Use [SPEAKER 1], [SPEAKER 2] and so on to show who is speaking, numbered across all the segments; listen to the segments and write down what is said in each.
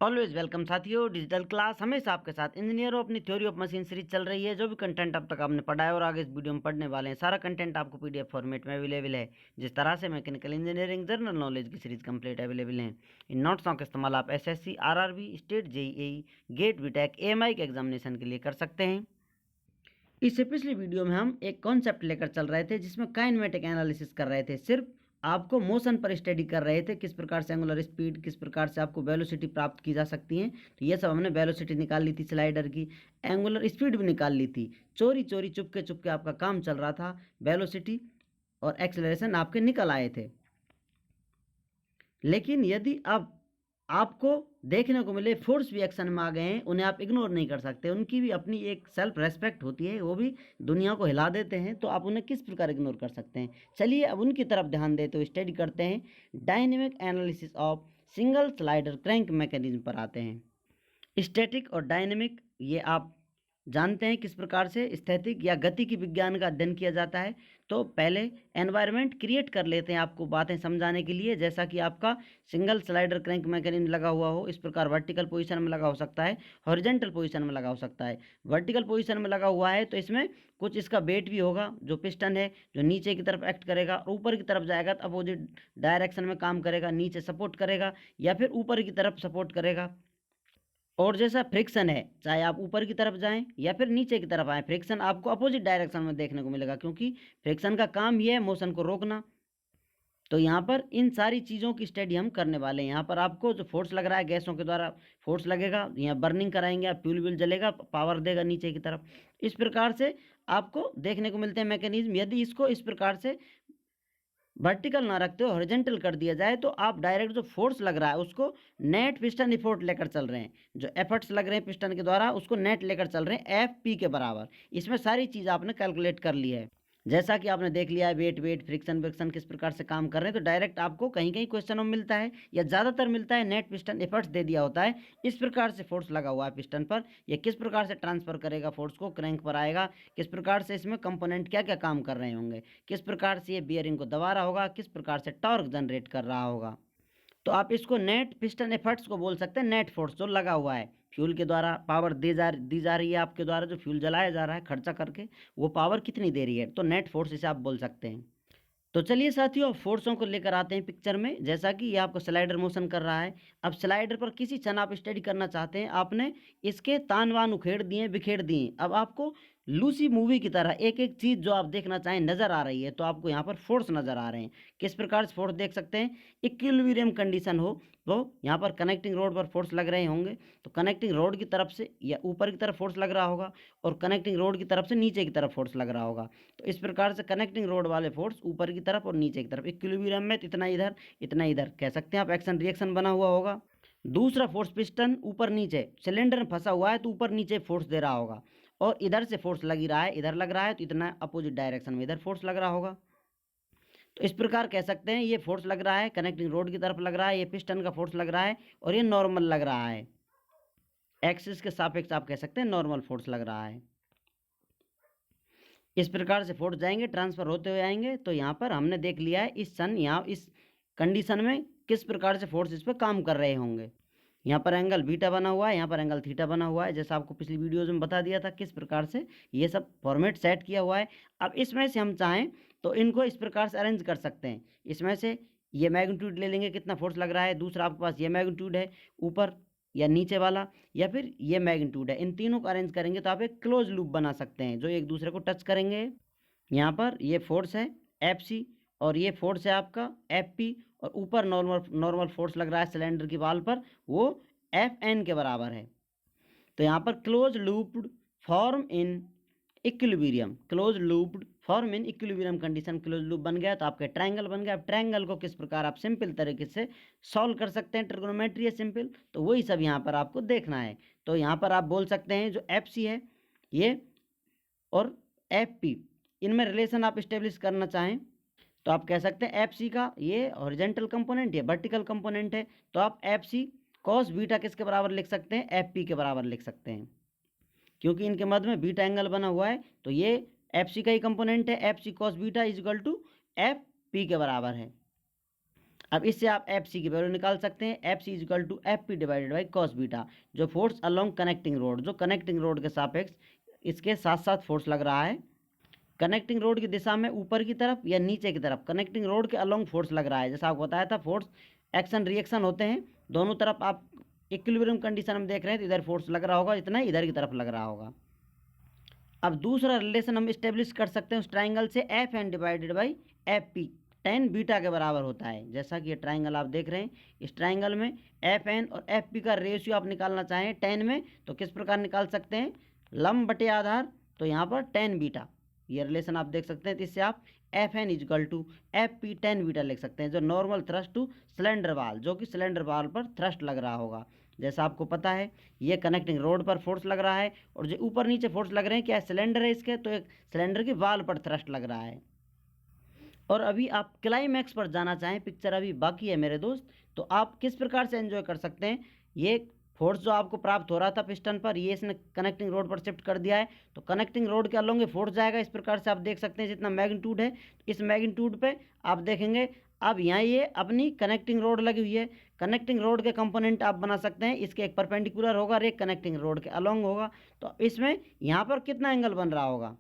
[SPEAKER 1] Always welcome साथियों। Digital class हमेशा आपके साथ। इंजीनियरों अपनी थ्योरी ऑफ मशीन सीरीज चल रही है। जो भी कंटेंट अब तक आपने पढ़ा है और आगे इस वीडियो में पढ़ने वाले हैं, सारा कंटेंट आपको पीडीएफ फॉर्मेट में अवेलेबल है। जिस तरह से मैकेनिकल इंजीनियरिंग जनरल नॉलेज की सीरीज कंप्लीट अवेलेबल है। इन नोट्सों का इस्तेमाल आप SSC, RRB, state, JEE, GATE, BTech, AMI के एग्जामिनेशन के लिए कर सकते हैं। इससे पिछली वीडियो में हम एक कॉन्सेप्ट लेकर चल रहे थे जिसमें काइनेमेटिक एनालिसिस कर रहे थे। सिर्फ आपको मोशन पर स्टडी कर रहे थे, किस प्रकार से एंगुलर स्पीड, किस प्रकार से आपको वेलोसिटी प्राप्त की जा सकती है। तो ये सब हमने वेलोसिटी निकाल ली थी स्लाइडर की, एंगुलर स्पीड भी निकाल ली थी। चोरी चोरी चुपके चुपके आपका काम चल रहा था। वेलोसिटी और एक्सेलरेशन आपके निकल आए थे। लेकिन यदि अब आपको देखने को मिले फोर्स भी एक्शन में आ गए हैं, उन्हें आप इग्नोर नहीं कर सकते। उनकी भी अपनी एक सेल्फ रेस्पेक्ट होती है, वो भी दुनिया को हिला देते हैं। तो आप उन्हें किस प्रकार इग्नोर कर सकते हैं। चलिए अब उनकी तरफ ध्यान देते हुए स्टडी करते हैं। Dynamic analysis of single slider crank mechanism पर आते हैं। स्टैटिक और डायनेमिक, ये आप जानते हैं किस प्रकार से स्थैतिक या गति की विज्ञान का अध्ययन किया जाता है। तो पहले एनवायरनमेंट क्रिएट कर लेते हैं आपको बातें समझाने के लिए। जैसा कि आपका सिंगल स्लाइडर क्रैंक मैकेनिज्म लगा हुआ हो, इस प्रकार वर्टिकल पोजीशन में लगा हो सकता है, हॉरिजॉन्टल पोजीशन में लगा हो सकता है। वर्टिकल पोजीशन में लगा हुआ है तो इसमें कुछ इसका वेट भी होगा, जो पिस्टन है जो नीचे की तरफ एक्ट करेगा, और ऊपर की तरफ जाएगा तो अपोजिट डायरेक्शन में काम करेगा, नीचे सपोर्ट करेगा या फिर ऊपर की तरफ सपोर्ट करेगा। और जैसा फ्रिक्शन है, चाहे आप ऊपर की तरफ जाएं या फिर नीचे की तरफ आएं, फ्रिक्शन आपको अपोजिट डायरेक्शन में देखने को मिलेगा, क्योंकि फ्रिक्शन का काम ही है मोशन को रोकना। तो यहाँ पर इन सारी चीज़ों की स्टडी हम करने वाले हैं। यहाँ पर आपको जो फोर्स लग रहा है, गैसों के द्वारा फोर्स लगेगा, यहाँ बर्निंग कराएंगे आप, फ्यूल व्यूल जलेगा, पावर देगा नीचे की तरफ। इस प्रकार से आपको देखने को मिलते हैं मैकेनिज्म। यदि इसको इस प्रकार से वर्टिकल ना रखते हो, हॉरिजॉन्टल कर दिया जाए, तो आप डायरेक्ट जो फोर्स लग रहा है उसको नेट पिस्टन इफोर्ट लेकर चल रहे हैं। जो एफर्ट्स लग रहे हैं पिस्टन के द्वारा उसको नेट लेकर चल रहे हैं, एफ पी के बराबर। इसमें सारी चीज़ आपने कैलकुलेट कर ली है। जैसा कि आपने देख लिया है वेट वेट फ्रिक्शन फ्रिक्शन किस प्रकार से काम कर रहे हैं। तो डायरेक्ट आपको कहीं कहीं क्वेश्चनों में मिलता है या ज़्यादातर मिलता है, नेट पिस्टन एफर्ट्स दे दिया होता है। इस प्रकार से फोर्स लगा हुआ है पिस्टन पर, यह किस प्रकार से ट्रांसफर करेगा फोर्स को, क्रैंक पर आएगा, किस प्रकार से इसमें कंपोनेंट क्या क्या काम कर रहे होंगे, किस प्रकार से ये बियरिंग को दबा रहा होगा, किस प्रकार से टॉर्क जनरेट कर रहा होगा। तो आप इसको नेट पिस्टन एफर्ट्स को बोल सकते हैं। नेट फोर्स जो लगा हुआ है, फ्यूल के द्वारा पावर दी जा रही है आपके द्वारा, जो फ्यूल जलाया जा रहा है खर्चा करके, वो पावर कितनी दे रही है, तो नेट फोर्स इसे आप बोल सकते हैं। तो चलिए साथियों, फोर्सों को लेकर आते हैं पिक्चर में। जैसा कि ये आपको स्लाइडर मोशन कर रहा है। अब स्लाइडर पर किसी क्षण आप स्टडी करना चाहते हैं, आपने इसके तान वान उखेड़ दिए, बिखेर दिए। अब आपको लूसी मूवी की तरह एक एक चीज़ जो आप देखना चाहें नज़र आ रही है। तो आपको यहाँ पर फोर्स नज़र आ रहे हैं। किस प्रकार से फोर्स देख सकते हैं, इक्विलिब्रियम कंडीशन हो तो यहाँ पर कनेक्टिंग रोड पर फोर्स लग रहे होंगे, तो कनेक्टिंग रोड की तरफ से या ऊपर की तरफ फोर्स लग रहा होगा, और कनेक्टिंग रोड की तरफ से नीचे की तरफ फोर्स लग रहा होगा। तो इस प्रकार से कनेक्टिंग रोड वाले फोर्स ऊपर की तरफ और नीचे की तरफ, इक्विलिब्रियम में इतना इधर इतना इधर कह सकते हैं आप, एक्शन रिएक्शन बना हुआ होगा। दूसरा फोर्स पिस्टन ऊपर नीचे सिलेंडर में फंसा हुआ है, तो ऊपर नीचे फोर्स दे रहा होगा, और इधर से फोर्स लग ही रहा है, इधर लग रहा है तो इतना अपोजिट डायरेक्शन में इधर फोर्स लग रहा होगा। तो इस प्रकार कह सकते हैं ये फोर्स लग रहा है, कनेक्टिंग रोड की तरफ लग रहा है, ये पिस्टन का फोर्स लग रहा है, और ये नॉर्मल लग रहा है, एक्सिस के सापेक्ष आप कह सकते हैं नॉर्मल फोर्स लग रहा है। इस प्रकार से फोर्स जाएंगे, ट्रांसफर होते हुए आएंगे। तो यहाँ पर हमने देख लिया है इस सन यहाँ इस कंडीशन में किस प्रकार से फोर्स इस पर काम कर रहे होंगे। यहाँ पर एंगल बीटा बना हुआ है, यहाँ पर एंगल थीटा बना हुआ है, जैसा आपको पिछली वीडियोज में बता दिया था किस प्रकार से ये सब फॉर्मेट सेट किया हुआ है। अब इसमें से हम चाहें तो इनको इस प्रकार से अरेंज कर सकते हैं। इसमें से ये मैग्नीट्यूड ले लेंगे कितना फोर्स लग रहा है, दूसरा आपके पास ये मैग्नीट्यूड है ऊपर या नीचे वाला, या फिर ये मैग्नीट्यूड है। इन तीनों को अरेंज करेंगे तो आप एक क्लोज लूप बना सकते हैं जो एक दूसरे को टच करेंगे। यहाँ पर ये फोर्स है एफ सी, और ये फोर्स है आपका एफ पी, और ऊपर नॉर्मल नॉर्मल फोर्स लग रहा है सिलेंडर की वाल पर, वो एफ एन के बराबर है। तो यहाँ पर close looped form in equilibrium, close looped form in equilibrium condition, close loop बन गया तो आपके ट्रायंगल बन गया। अब ट्रायंगल को किस प्रकार आप सिंपल तरीके से सॉल्व कर सकते हैं, ट्रिग्नोमेट्री है सिंपल, तो वही सब यहाँ पर आपको देखना है। तो यहाँ पर आप बोल सकते हैं जो एफ सी है ये और एफ पी, इनमें रिलेशन आप इस्टेब्लिश करना चाहें तो आप कह सकते हैं एफ सी का ये हॉरिजेंटल कंपोनेंट, ये वर्टिकल कंपोनेंट है, तो आप एफ सी कॉस बीटा किसके बराबर लिख सकते हैं, एफ पी के बराबर लिख सकते हैं, क्योंकि इनके मध्य में बीटा एंगल बना हुआ है। तो ये एफ सी का ही कंपोनेंट है, F C cos beta is equal to F P के बराबर है। अब इससे आप एफ सी की वैल्यू निकाल सकते हैं। F C equal to F P divided by cos beta, जो फोर्स अलोंग कनेक्टिंग रोड, जो कनेक्टिंग रोड के सापेक्ष इसके साथ साथ फोर्स लग रहा है। कनेक्टिंग रोड की दिशा में ऊपर की तरफ या नीचे की तरफ कनेक्टिंग रोड के अलोंग फोर्स लग रहा है। जैसा आपको बताया था, फोर्स एक्शन रिएक्शन होते हैं, दोनों तरफ आप इक्विलिब्रियम कंडीशन में देख रहे हैं तो इधर फोर्स लग रहा होगा, इतना ही इधर की तरफ लग रहा होगा। अब दूसरा रिलेशन हम स्टेब्लिश कर सकते हैं उस ट्राइंगल से, F N divided by F P tan beta के बराबर होता है। जैसा कि ये ट्राइंगल आप देख रहे हैं, इस ट्राइंगल में एफ एन और एफ पी का रेशियो आप निकालना चाहें टेन में तो किस प्रकार निकाल सकते हैं, लंब बटे आधार, तो यहाँ पर टेन बीटा, ये रिलेशन आप देख सकते हैं। तो इससे आप F N equal to F P tan beta लिख सकते हैं, जो नॉर्मल थ्रस्ट टू सिलेंडर बाल, जो कि सिलेंडर बाल पर थ्रस्ट लग रहा होगा। जैसा आपको पता है, ये कनेक्टिंग रोड पर फोर्स लग रहा है और जो ऊपर नीचे फोर्स लग रहे हैं, क्या सिलेंडर है इसके, तो एक सिलेंडर की वाल पर थ्रस्ट लग रहा है। और अभी आप क्लाइमैक्स पर जाना चाहें, पिक्चर अभी बाकी है मेरे दोस्त, तो आप किस प्रकार से एंजॉय कर सकते हैं। ये फोर्स जो आपको प्राप्त हो रहा था पिस्टन पर, ये इसने कनेक्टिंग रोड पर शिफ्ट कर दिया है, तो कनेक्टिंग रोड के अलोंग फोर्स जाएगा। इस प्रकार से आप देख सकते हैं, जितना मैग्नीट्यूड है इस मैग्नीट्यूड पे आप देखेंगे। अब यहाँ ये अपनी कनेक्टिंग रोड लगी हुई है, कनेक्टिंग रोड के कंपोनेंट आप बना सकते हैं, इसके एक परपेंडिकुलर होगा और एक कनेक्टिंग रोड के अलोंग होगा। तो इसमें यहाँ पर कितना एंगल बन रहा होगा,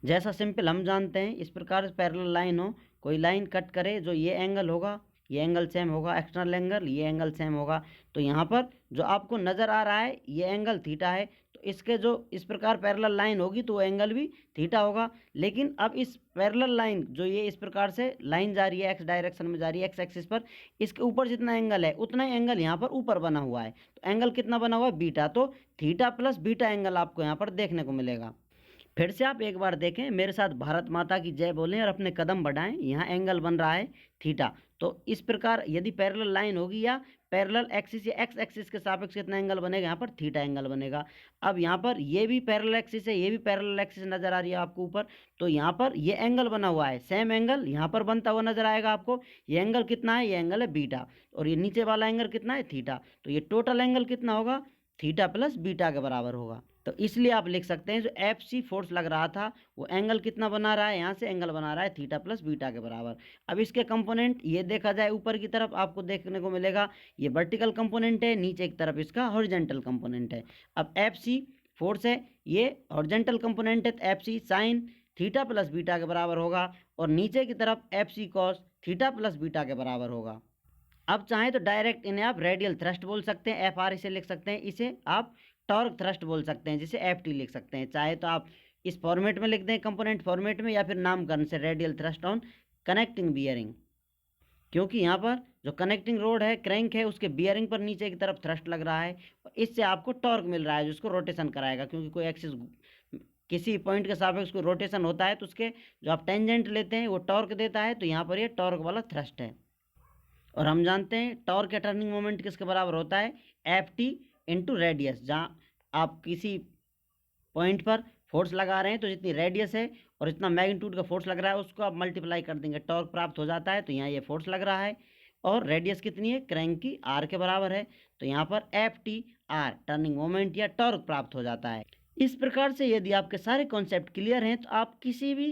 [SPEAKER 1] जैसा सिंपल हम जानते हैं, इस प्रकार से पैरेलल लाइन हो, कोई लाइन कट करे, जो ये एंगल होगा ये एंगल सेम होगा, एक्सटर्नल एंगल ये एंगल सेम होगा। तो यहाँ पर जो आपको नज़र आ रहा है ये एंगल थीटा है, तो इसके जो इस प्रकार पैरेलल लाइन होगी तो वो एंगल भी थीटा होगा। लेकिन अब इस पैरेलल लाइन जो ये इस प्रकार से लाइन जा रही है, एक्स डायरेक्शन में जा रही है, एक्स एक्सिस पर, इसके ऊपर जितना एंगल है उतना ही एंगल यहाँ पर ऊपर बना हुआ है। तो एंगल कितना बना हुआ है, बीटा, तो थीटा प्लस बीटा एंगल आपको यहाँ पर देखने को मिलेगा। फिर से आप एक बार देखें, मेरे साथ भारत माता की जय बोलें और अपने कदम बढ़ाएं। यहाँ एंगल बन रहा है थीटा, तो इस प्रकार यदि पैरेलल लाइन होगी या पैरेलल एक्सिस या एक्स एक्सिस के सापेक्ष कितना एंगल बनेगा, यहाँ पर थीटा एंगल बनेगा। अब यहाँ पर ये भी पैरेलल एक्सिस है, ये भी पैरेलल एक्सिस नजर आ रही है आपको ऊपर, तो यहाँ पर ये एंगल बना हुआ है, सेम एंगल यहाँ पर बनता हुआ नजर आएगा आपको। ये एंगल कितना है, ये एंगल है बीटा, और ये नीचे वाला एंगल कितना है, थीटा। तो ये टोटल एंगल कितना होगा, थीटा प्लस बीटा के बराबर होगा। तो इसलिए आप लिख सकते हैं जो एफ सी फोर्स लग रहा था वो एंगल कितना बना रहा है, यहाँ से एंगल बना रहा है थीटा प्लस बीटा के बराबर। अब इसके कंपोनेंट ये देखा जाए, ऊपर की तरफ आपको देखने को मिलेगा ये वर्टिकल कंपोनेंट है, नीचे की तरफ इसका हॉरिजॉन्टल कंपोनेंट है। अब एफ सी फोर्स है, ये हॉरिजॉन्टल कंपोनेंट है, तो F C sine theta plus beta के बराबर होगा, और नीचे की तरफ F C cos theta plus beta के बराबर होगा। अब चाहें तो डायरेक्ट इन्हें आप रेडियल थ्रस्ट बोल सकते हैं, एफ आर इसे लिख सकते हैं, इसे आप टॉर्क थ्रस्ट बोल सकते हैं, जिसे एफ टी लिख सकते हैं। चाहे तो आप इस फॉर्मेट में लिख दें, कंपोनेंट फॉर्मेट में, या फिर नामकरण से radial thrust on connecting bearing, क्योंकि यहाँ पर जो कनेक्टिंग रोड है, क्रैंक है, उसके बियरिंग पर नीचे की तरफ थ्रस्ट लग रहा है, इससे आपको टॉर्क मिल रहा है जो उसको रोटेशन कराएगा। क्योंकि कोई एक्सिस किसी पॉइंट के सापेक्ष उसको रोटेशन होता है तो उसके जो आप टेंजेंट लेते हैं वो टॉर्क देता है, तो यहाँ पर ये टॉर्क वाला थ्रस्ट है। और हम जानते हैं टॉर्क या टर्निंग मोमेंट किसके बराबर होता है, एफ टी इंटू रेडियस। जहाँ आप किसी पॉइंट पर फोर्स लगा रहे हैं तो जितनी रेडियस है और जितना मैग्नीट्यूड का फोर्स लग रहा है उसको आप मल्टीप्लाई कर देंगे, टॉर्क प्राप्त हो जाता है। तो यहाँ ये फोर्स लग रहा है और रेडियस कितनी है, क्रैंक की आर के बराबर है, तो यहाँ पर F T R turning moment या टॉर्क प्राप्त हो जाता है। इस प्रकार से यदि आपके सारे कॉन्सेप्ट क्लियर हैं तो आप किसी भी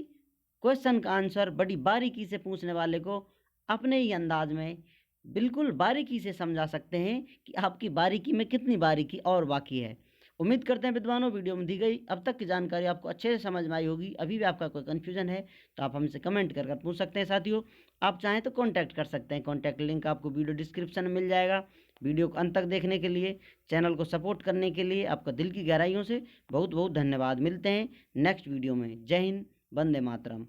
[SPEAKER 1] क्वेश्चन का आंसर बड़ी बारीकी से पूछने वाले को अपने ही अंदाज में बिल्कुल बारीकी से समझा सकते हैं कि आपकी बारीकी में कितनी बारीकी और बाकी है। उम्मीद करते हैं विद्वानों, वीडियो में दी गई अब तक की जानकारी आपको अच्छे से समझ में आई होगी। अभी भी आपका कोई कन्फ्यूजन है तो आप हमसे कमेंट कर पूछ सकते हैं। साथियों, आप चाहें तो कॉन्टैक्ट कर सकते हैं, कॉन्टैक्ट लिंक आपको वीडियो डिस्क्रिप्शन में मिल जाएगा। वीडियो को अंत तक देखने के लिए, चैनल को सपोर्ट करने के लिए आपका दिल की गहराइयों से बहुत बहुत धन्यवाद। मिलते हैं नेक्स्ट वीडियो में। जय हिंद, वंदे मातरम।